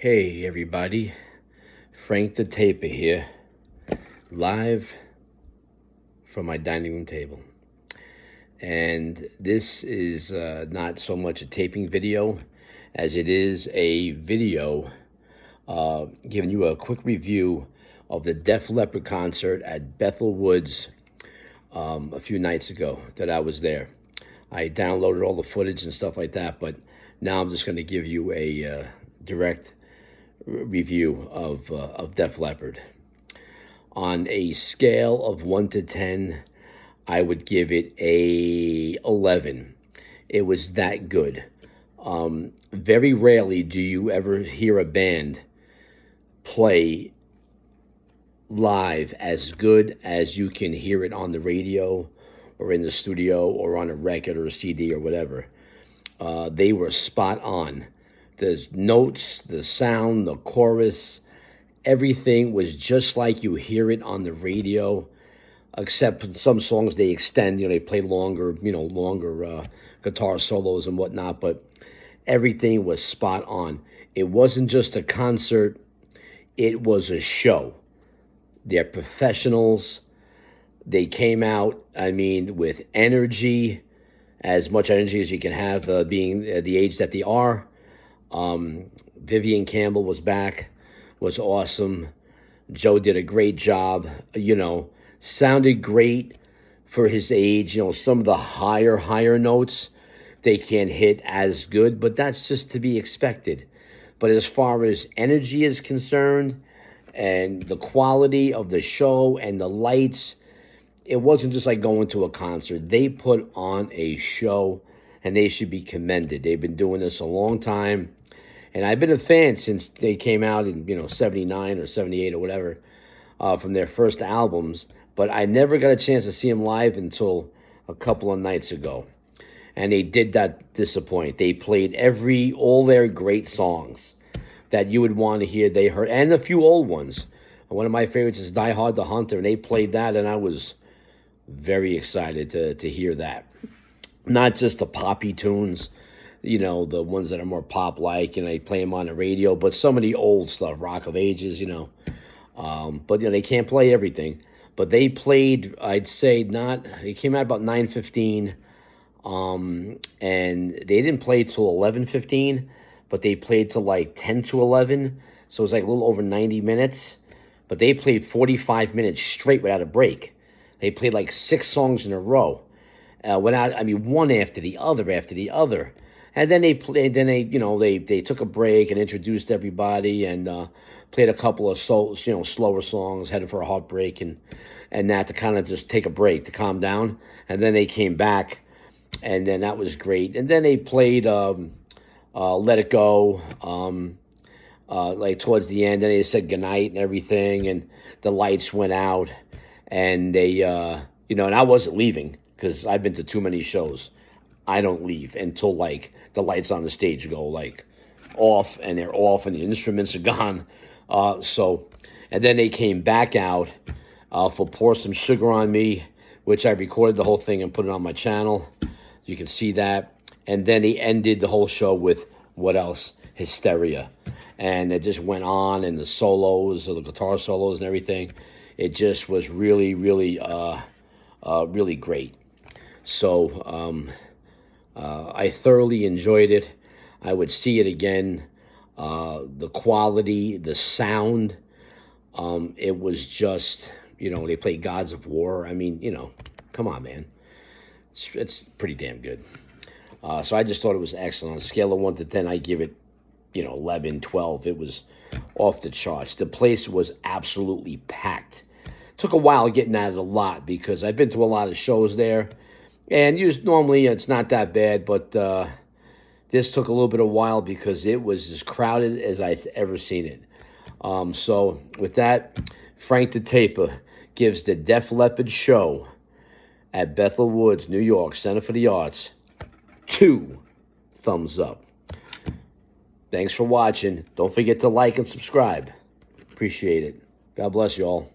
Hey everybody, Frank the Taper here, live from my dining room table. And this is not so much a taping video as it is a video giving you a quick review of the Def Leppard concert at Bethel Woods a few nights ago that I was there. I downloaded all the footage and stuff like that, but now I'm just going to give you a direct review of Def Leppard. On a scale of 1 to 10, I would give it a 11. It was that good. Very rarely do you ever hear a band play live as good as you can hear it on the radio or in the studio or on a record or a CD or whatever. They were spot on. The notes, the sound, the chorus, everything was just like you hear it on the radio, except in some songs they extend, they play longer guitar solos and whatnot, but everything was spot on. It wasn't just a concert, it was a show. They're professionals. They came out, with energy, as much energy as you can have, being the age that they are. Vivian Campbell was back, was awesome. Joe did a great job, sounded great for his age. Some of the higher notes, they can't hit as good, but that's just to be expected. But as far as energy is concerned and the quality of the show and the lights, it wasn't just like going to a concert. They put on a show, and they should be commended. They've been doing this a long time. And I've been a fan since they came out in, 79 or 78 or whatever, from their first albums. But I never got a chance to see them live until a couple of nights ago. And they did not disappoint. They played all their great songs that you would want to hear. They heard, and a few old ones. One of my favorites is Die Hard the Hunter, and they played that, and I was very excited to hear that. Not just the poppy tunes, the ones that are more pop-like, they play them on the radio, but some of the old stuff, Rock of Ages, but, they can't play everything. But they played, I'd say they came out about 9:15, and they didn't play till 11:15, but they played till like 10 to 11, so it was like a little over 90 minutes, but they played 45 minutes straight without a break. They played like 6 songs in a row, one after the other. And then they took a break and introduced everybody and played a couple of slower songs, Headed for a Heartbreak and that, to kind of just take a break, to calm down. And then they came back, and then that was great. And then they played Let It Go, like towards the end. Then they said goodnight and everything, and the lights went out. And they, and I wasn't leaving because I've been to too many shows. I don't leave until like the lights on the stage go off, and they're off, and the instruments are gone. And then they came back out for Pour Some Sugar on Me, which I recorded the whole thing and put it on my channel. You can see that. And then he ended the whole show with what else? Hysteria. And it just went on, and the solos, the guitar solos and everything. It just was really, really, really great. So I thoroughly enjoyed it. I would see it again. The quality, the sound, it was just, they played Gods of War. Come on, man. It's pretty damn good. So I just thought it was excellent. On a scale of 1 to 10, I give it, 11, 12. It was off the charts. The place was absolutely packed. Took a while getting at it a lot because I've been to a lot of shows there, and normally it's not that bad, but this took a little bit of while because it was as crowded as I've ever seen it. So with that, Frank the Taper gives the Def Leppard show at Bethel Woods, New York, Center for the Arts, 2 thumbs up. Thanks for watching. Don't forget to like and subscribe. Appreciate it. God bless you all.